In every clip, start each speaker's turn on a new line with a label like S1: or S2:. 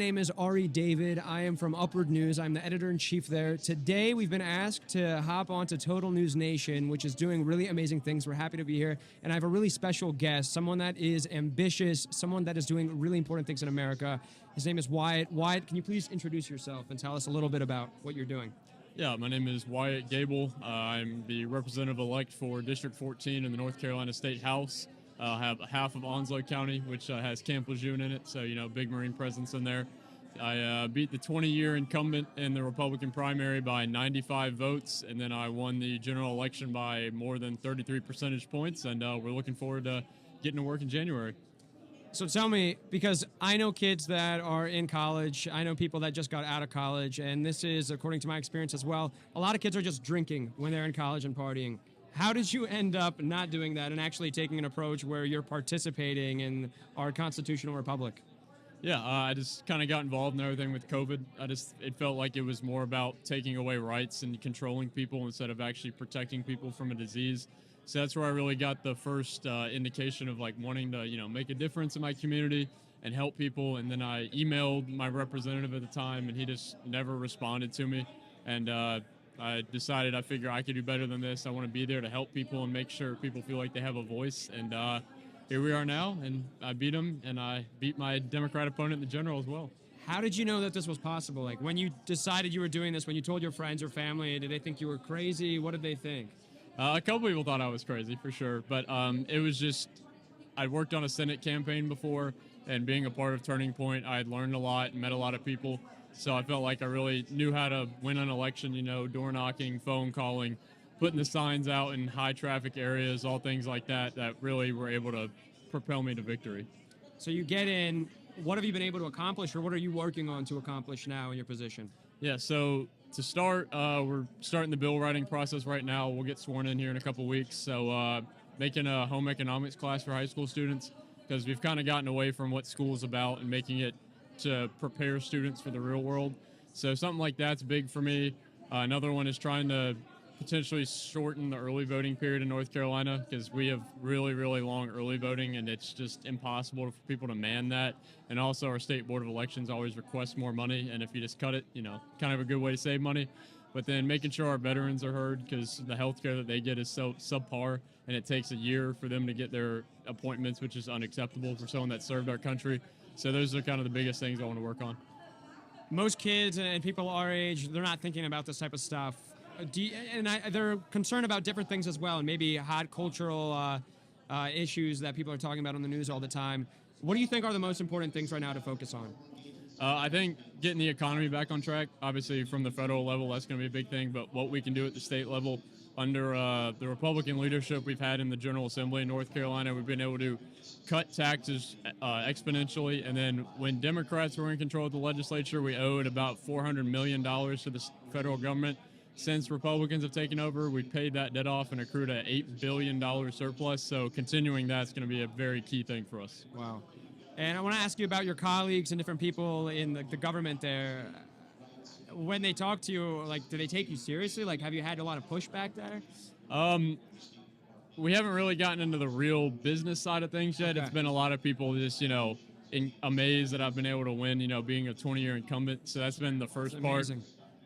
S1: name is Ari David. I am from Upward News. I'm the editor-in-chief there. Today, we've been asked to hop onto Total News Nation, which is doing really amazing things. We're happy to be here. And I have a really special guest, someone that is ambitious, someone that is doing really important things in America. His name is Wyatt. Wyatt, can you please introduce yourself and tell us a little bit about what you're doing?
S2: Yeah, my name is Wyatt Gable. I'm the representative-elect for District 14 in the North Carolina State House. I have half of Onslow County, which has Camp Lejeune in it, so, big Marine presence in there. I beat the 20-year incumbent in the Republican primary by 95 votes, and then I won the general election by more than 33 percentage points, and we're looking forward to getting to work in January.
S1: So tell me, because I know kids that are in college, I know people that just got out of college, and this is, according to my experience as well, a lot of kids are just drinking when they're in college and partying. How did you end up not doing that and actually taking an approach where you're participating in our constitutional republic?
S2: Yeah, I just kind of got involved in everything with COVID. It felt like it was more about taking away rights and controlling people instead of actually protecting people from a disease. So that's where I really got the first indication of wanting to, make a difference in my community and help people. And then I emailed my representative at the time, and he just never responded to me. And I decided I figure I could do better than this. I want to be there to help people and make sure people feel like they have a voice. And here we are now, and I beat him, and I beat my Democrat opponent in the general as well.
S1: How did you know that this was possible? Like, when you decided you were doing this, when you told your friends or family, did they think you were crazy? What did they think?
S2: A couple people thought I was crazy, for sure. But it was just, I'd worked on a Senate campaign before, and being a part of Turning Point, I had learned a lot and met a lot of people. So I felt like I really knew how to win an election, door knocking, phone calling, putting the signs out in high traffic areas, all things like that really were able to propel me to victory.
S1: So you get in, what have you been able to accomplish, or what are you working on to accomplish now in your position?
S2: Yeah, so to start, we're starting the bill writing process right now. We'll get sworn in here in a couple weeks. So making a home economics class for high school students, because we've kind of gotten away from what school is about and making it to prepare students for the real world. So something like that's big for me. Another one is trying to potentially shorten the early voting period in North Carolina, because we have really, really long early voting, and it's just impossible for people to man that. And also our state board of elections always requests more money, and if you just cut it, kind of a good way to save money. But then making sure our veterans are heard, because the health care that they get is so subpar, and it takes a year for them to get their appointments, which is unacceptable for someone that served our country. So those are kind of the biggest things I want to work on.
S1: Most kids and people our age, they're not thinking about this type of stuff. They're concerned about different things as well, and maybe hot cultural issues that people are talking about on the news all the time. What do you think are the most important things right now to focus on?
S2: I think getting the economy back on track, obviously from the federal level, that's going to be a big thing, but what we can do at the state level under the Republican leadership we've had in the General Assembly in North Carolina, we've been able to cut taxes exponentially. And then when Democrats were in control of the legislature, we owed about $400 million to the federal government. Since Republicans have taken over, we've paid that debt off and accrued an $8 billion surplus. So continuing that's going to be a very key thing for us.
S1: Wow. And I want to ask you about your colleagues and different people in the government there. When they talk to you, do they take you seriously? Have you had a lot of pushback there?
S2: We haven't really gotten into the real business side of things yet.
S1: Okay.
S2: It's been a lot of people just, amazed that I've been able to win, being a 20-year incumbent. So that's been the first part.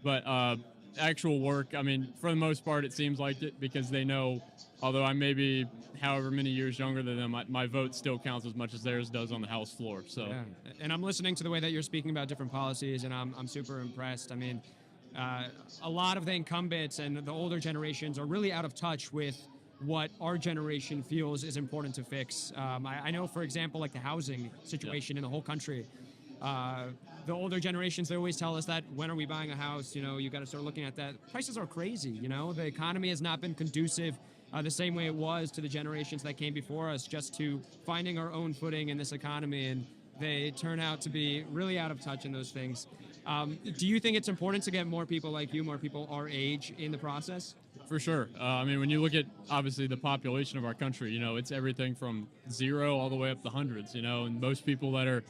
S2: But actual work, for the most part, it seems like it, because they know, although I may be however many years younger than them, my vote still counts as much as theirs does on the House floor. So,
S1: yeah. And I'm listening to the way that you're speaking about different policies, and I'm super impressed. A lot of the incumbents and the older generations are really out of touch with what our generation feels is important to fix. I know, for example, the housing situation in the whole country. The older generations, they always tell us that, when are we buying a house? You got to start looking at that. Prices are crazy. The economy has not been conducive the same way it was to the generations that came before us, just to finding our own footing in this economy. And they turn out to be really out of touch in those things. Do you think it's important to get more people like you, more people our age, in the process?
S2: For sure. When you look at, obviously, the population of our country, it's everything from 0 all the way up to hundreds, and most people that are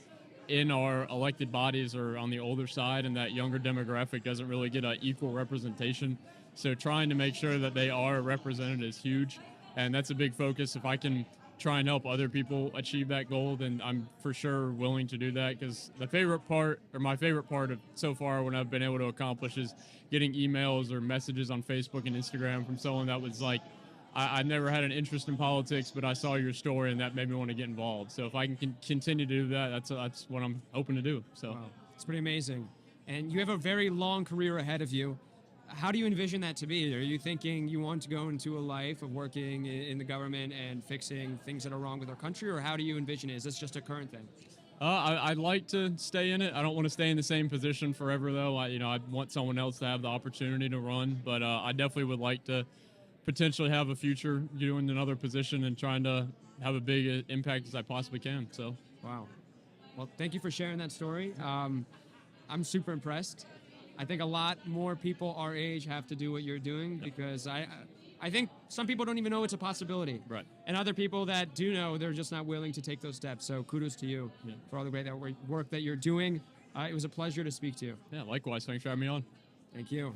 S2: in our elected bodies are on the older side, and that younger demographic doesn't really get an equal representation. So trying to make sure that they are represented is huge, and that's a big focus. If I can try and help other people achieve that goal, then I'm for sure willing to do that. Because my favorite part of so far when I've been able to accomplish is getting emails or messages on Facebook and Instagram from someone that was like, I never had an interest in politics, but I saw your story and that made me want to get involved. So if I can continue to do that, that's what I'm hoping to do. So
S1: wow. It's pretty amazing. And you have a very long career ahead of you. How do you envision that to be? Are you thinking you want to go into a life of working in the government and fixing things that are wrong with our country, or how do you envision it? Is this just a current thing?
S2: I'd like to stay in it. I don't want to stay in the same position forever, though. I want someone else to have the opportunity to run, but I definitely would like to potentially have a future doing another position and trying to have a big impact as I possibly can. So,
S1: wow. Well, thank you for sharing that story. I'm super impressed. I think a lot more people our age have to do what you're doing because I think some people don't even know it's a possibility.
S2: Right.
S1: And other people that do know, they're just not willing to take those steps. So kudos to you for all the great work that you're doing. It was a pleasure to speak to you.
S2: Yeah, likewise. Thanks for having me on.
S1: Thank you.